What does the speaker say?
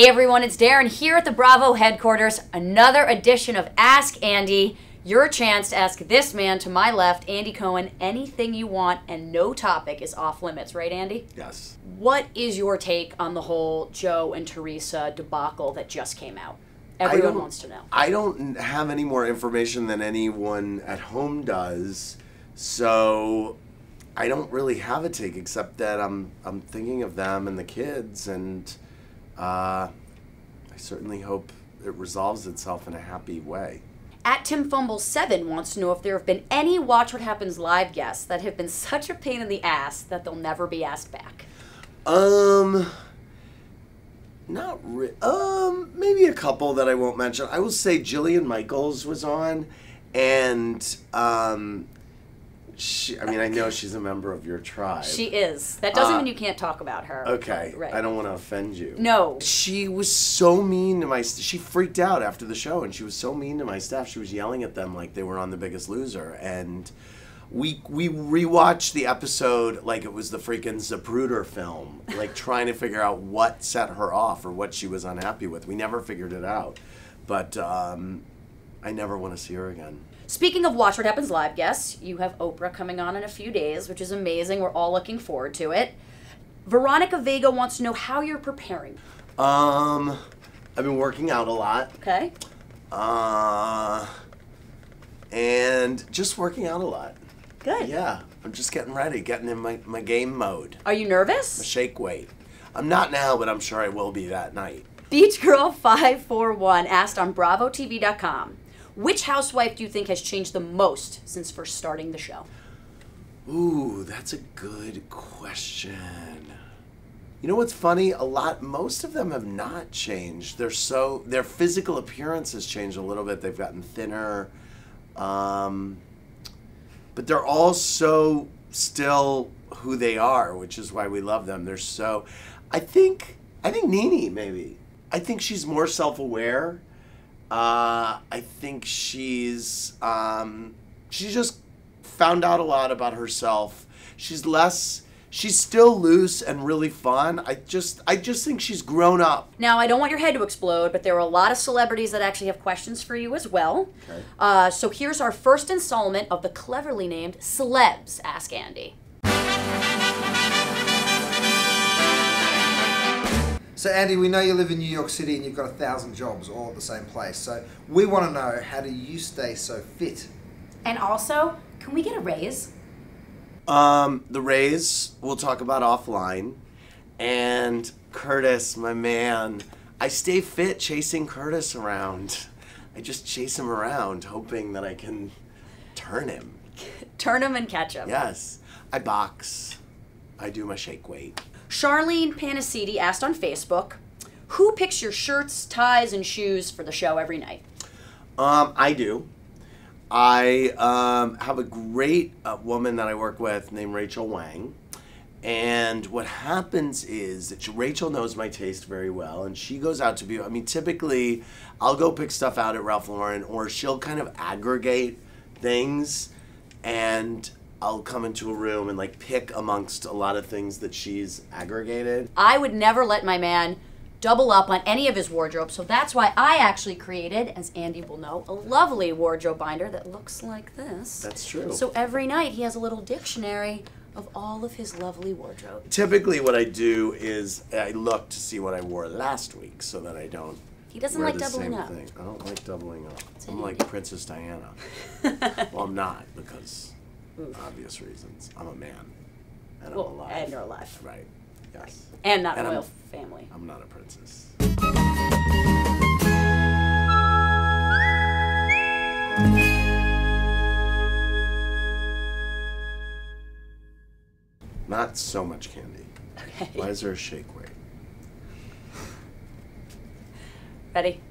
Hey everyone, it's Darren here at the Bravo headquarters. Another edition of Ask Andy. Your chance to ask this man to my left, Andy Cohen, anything you want, and no topic is off limits, right, Andy? Yes. What is your take on the whole Joe and Teresa debacle that just came out? Everyone wants to know. I don't have any more information than anyone at home does, so I don't really have a take except that I'm thinking of them and the kids, and I certainly hope it resolves itself in a happy way. At TimFumble7 wants to know if there have been any Watch What Happens Live guests that have been such a pain in the ass that they'll never be asked back. Maybe a couple that I won't mention. I will say Jillian Michaels was on, and I know she's a member of your tribe. She is. That doesn't mean you can't talk about her. Okay. Right. I don't want to offend you. No. She was so mean to my... She freaked out after the show, and she was so mean to my staff. She was yelling at them like they were on The Biggest Loser. And we rewatched the episode like it was the freaking Zapruder film, like trying to figure out what set her off or what she was unhappy with. We never figured it out. But I never want to see her again. Speaking of Watch What Happens Live guests, you have Oprah coming on in a few days, which is amazing. We're all looking forward to it. Veronica Vega wants to know how you're preparing. I've been working out a lot. Okay. And just working out a lot. Good. Yeah, I'm just getting ready, getting in my game mode. Are you nervous? A shake weight. I'm not now, but I'm sure I will be that night. Beach Girl 541 asked on BravoTV.com, which housewife do you think has changed the most since first starting the show? Ooh, that's a good question. You know what's funny? Most of them have not changed. Their physical appearance has changed a little bit. They've gotten thinner. But they're all so still who they are, which is why we love them. I think Nene, maybe. I think she's more self-aware. I think she's just found out a lot about herself. She's still loose and really fun. I just think she's grown up. Now, I don't want your head to explode, but there are a lot of celebrities that actually have questions for you as well. Okay. So here's our first installment of the cleverly named Celebs Ask Andy. So Andy, we know you live in New York City and you've got 1,000 jobs all at the same place. So we want to know, how do you stay so fit? And also, can we get a raise? The raise we'll talk about offline. And Curtis, my man, I stay fit chasing Curtis around. I just chase him around, hoping that I can turn him. Turn him and catch him. Yes. I box. I do my shake weight. Charlene Panacidi asked on Facebook, who picks your shirts, ties, and shoes for the show every night? I do. I have a great woman that I work with named Rachel Wang. And what happens is that Rachel knows my taste very well, and she goes out to typically I'll go pick stuff out at Ralph Lauren, or she'll kind of aggregate things, and I'll come into a room and pick amongst a lot of things that she's aggregated. I would never let my man double up on any of his wardrobe, so that's why I actually created, as Andy will know, a lovely wardrobe binder that looks like this. That's true. So every night he has a little dictionary of all of his lovely wardrobe. Typically what I do is I look to see what I wore last week so that I don't He doesn't wear like the doubling same up. thing. I don't like doubling up. It's I'm like Princess Diana. Well, I'm not, because obvious reasons. I'm a man. And I'm alive. And you're alive. Right. Yes. And not And a royal family. I'm not a princess. Not so much candy. Okay. Why is there a shake weight? Ready?